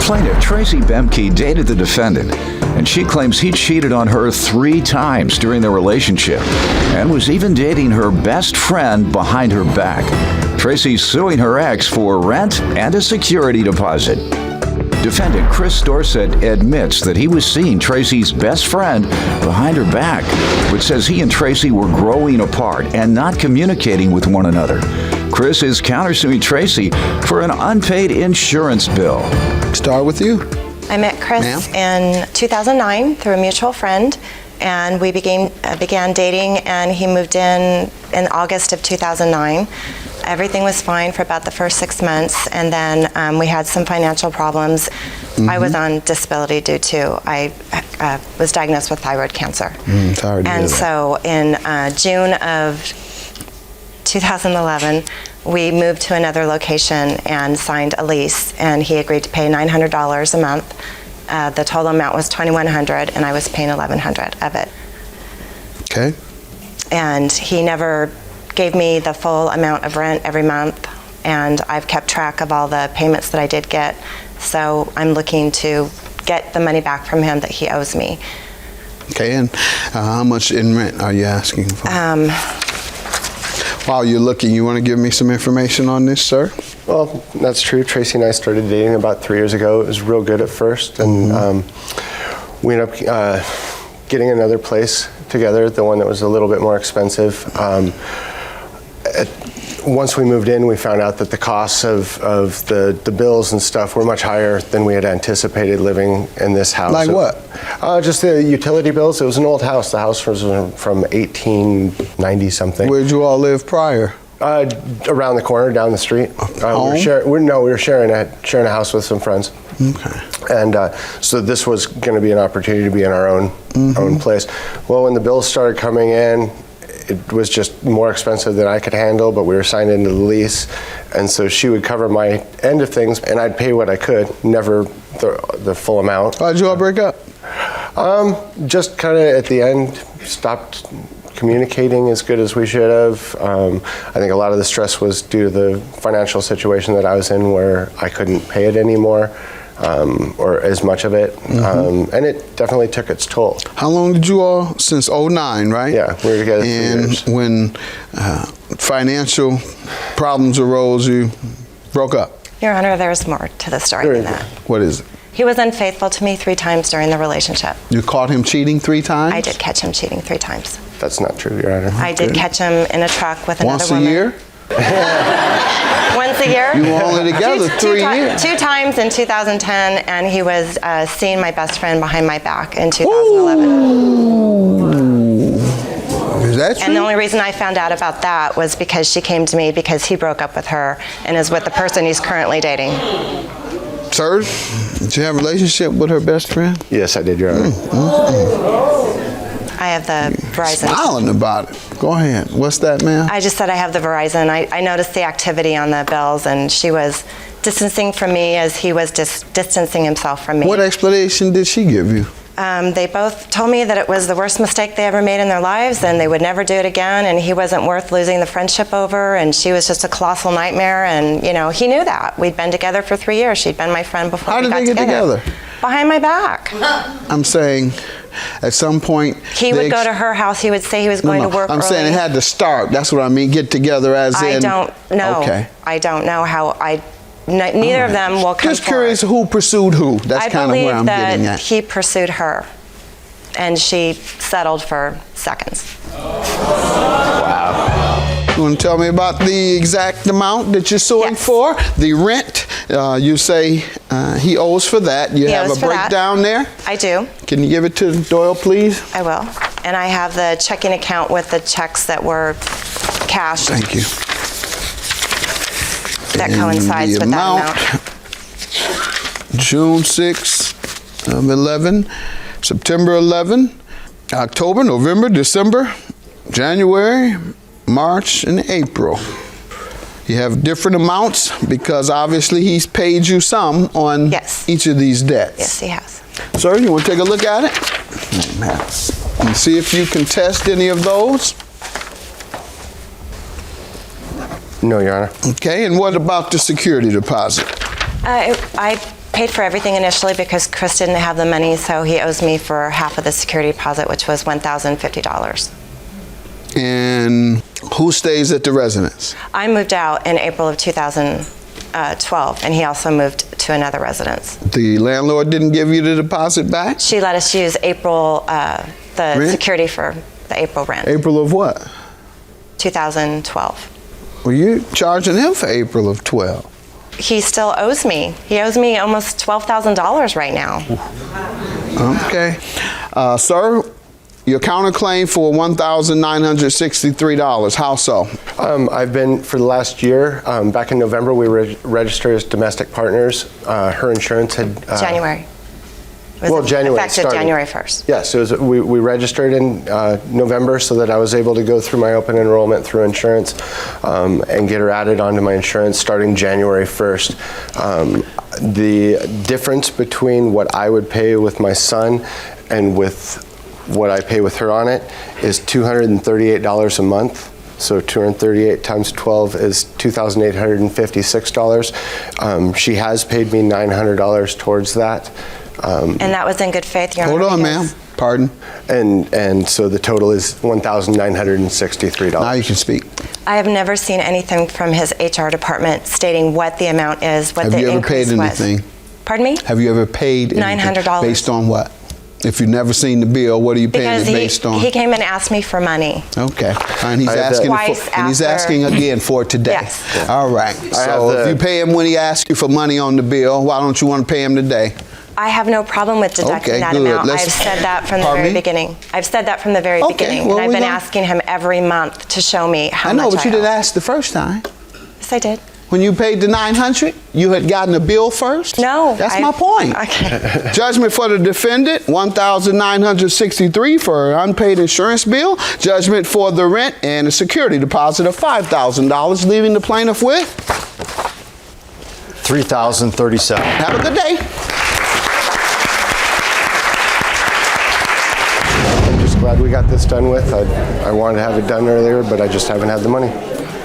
Plaintiff Tracy Bemke dated the defendant, and she claims he cheated on her 3 times during their relationship and was even dating her best friend behind her back. Tracy's suing her ex for rent and a security deposit. Defendant Chris Dorsett admits that he was seeing Tracy's best friend behind her back, but says he and Tracy were growing apart and not communicating with one another. Chris is countersuing Tracy for an unpaid insurance bill. Start with you. I met Chris in 2009 through a mutual friend, and we began dating, and he moved in August of 2009. Everything was fine for about the first 6 months, and then we had some financial problems. I was on disability due to, I was diagnosed with thyroid cancer. And so in June of 2011, we moved to another location and signed a lease, and he agreed to pay $900 a month. The total amount was $2,100, and I was paying $1,100 of it. Okay. And he never gave me the full amount of rent every month, and I've kept track of all the payments that I did get, so I'm looking to get the money back from him that he owes me. Okay, and how much in rent are you asking for? While you're looking, you want to give me some information on this, sir? Well, that's true. Tracy and I started dating about 3 years ago. It was real good at first, and we ended up getting another place together, the one that was a little bit more expensive. Once we moved in, we found out that the costs of the bills and stuff were much higher than we had anticipated living in this house. Like what? Just the utility bills. It was an old house. The house was from 1890 something. Where'd you all live prior? Around the corner, down the street. We were sharing a house with some friends. Okay. And so this was going to be an opportunity to be in our own place. Well, when the bills started coming in, it was just more expensive than I could handle, but we were signed into the lease, and so she would cover my end of things, and I'd pay what I could, never the full amount. Why'd you all break up? Just kind of at the end, stopped communicating as good as we should have. I think a lot of the stress was due to the financial situation that I was in, where I couldn't pay it anymore. Or as much of it, and it definitely took its toll. How long did you all, since 2009, right? Yeah, we were together 3 years. And when financial problems arose, you broke up? Your Honor, there's more to the story than that. What is it? He was unfaithful to me 3 times during the relationship. You caught him cheating 3 times? I did catch him cheating 3 times. That's not true, Your Honor. I did catch him in a truck with another Once woman. a year? Once a year. You were only together 3 years. 2 times in 2010, and he was seeing my best friend behind my back in 2011. Ooh. Is that true? And the only reason I found out about that was because she came to me because he broke up with her and is with the person he's currently dating. Sir, did you have a relationship with her best friend? Yes, I did, Your Honor. I have the Verizon. Smiling about it. Go ahead. What's that, ma'am? I just said I have the Verizon. I noticed the activity on the bills, and she was distancing from me as he was distancing himself from me. What explanation did she give you? They both told me that it was the worst mistake they ever made in their lives, and they would never do it again, and he wasn't worth losing the friendship over, and she was just a colossal nightmare, and he knew that. We'd been together for 3 years. She'd been my friend before we got together. How did they get together? Behind my back. I'm saying, at some point... He would go to her house. He would say he was going to work I'm early. saying it had to start. That's what I mean, get together as in... I don't know. Okay. I don't know how neither of them will come Just curious who pursued who. That's kind of where I'm getting at. I believe that he pursued her, and she settled for seconds. Wow. You want to tell me about the exact amount that you're suing for? The rent, you say he owes for that. You have a breakdown there? I do. Can you give it to Doyle, please? I will. And I have the checking account with the checks that were cashed. Thank you. That coincides with that amount. June 6 of 11, September 11, October, November, December, January, March, and April. You have different amounts because obviously he's paid you some on each of these debts. Yes, he has. Sir, you want to take a look at it? And see if you can test any of those? No, Your Honor. Okay, and what about the security deposit? I paid for everything initially because Chris didn't have the money, so he owes me for half of the security deposit, which was $1,050. And who stays at the residence? I moved out in April of 2012, and he also moved to another residence. The landlord didn't give you the deposit back? She let us use April, the Rent? security for the April rent, April of what? 2012. Well, you're charging him for April of 12. He still owes me. He owes me almost $12,000 right now. Okay. Sir, your counterclaim for $1,963. How so? I've been, for the last year, back in November, we registered as domestic partners. Her insurance had... January. It was January effective started. January 1st. Yes, we registered in November so that I was able to go through my open enrollment through insurance and get her added onto my insurance starting January 1st. The difference between what I would pay with my son and with what I pay with her on it is $238 a month. So 238 times 12 is $2,856. She has paid me $900 towards that. And that was in good faith, Your Honor. Hold on, because- ma'am. Pardon? And so the total is $1,963. Now you can speak. I have never seen anything from his HR department stating what the amount is, what Have the you ever increase paid was. anything? Pardon me? Have you ever paid anything? $900. Based on what? If you've never seen the bill, what are you paying Because it based on? he came and asked me for money. Okay. And he's I have asking Twice for, and he's after- asking again for it today. Yes. All right. So have if you pay him when he asks you for money on the bill, why don't you want to pay him today? I have no problem with deducting Okay, that good. amount. Let's- I've said that from the Pardon very me? beginning. I've said that from the very Okay, beginning. well, And I've we're been gonna- asking him every month to show me how I much know, but you I didn't owe. ask the first time. Yes, I did. When you paid the $900, you had gotten a bill first? No. That's my point. Okay. Judgment for the defendant, $1,963 for an unpaid insurance bill. Judgment for the rent and a security deposit of $5,000, leaving the plaintiff with? $3,037. Have a good day. I'm just glad we got this done with. I wanted to have it done earlier, but I just haven't had the money.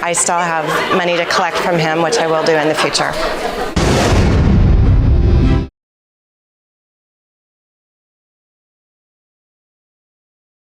I still have money to collect from him, which I will do in the future.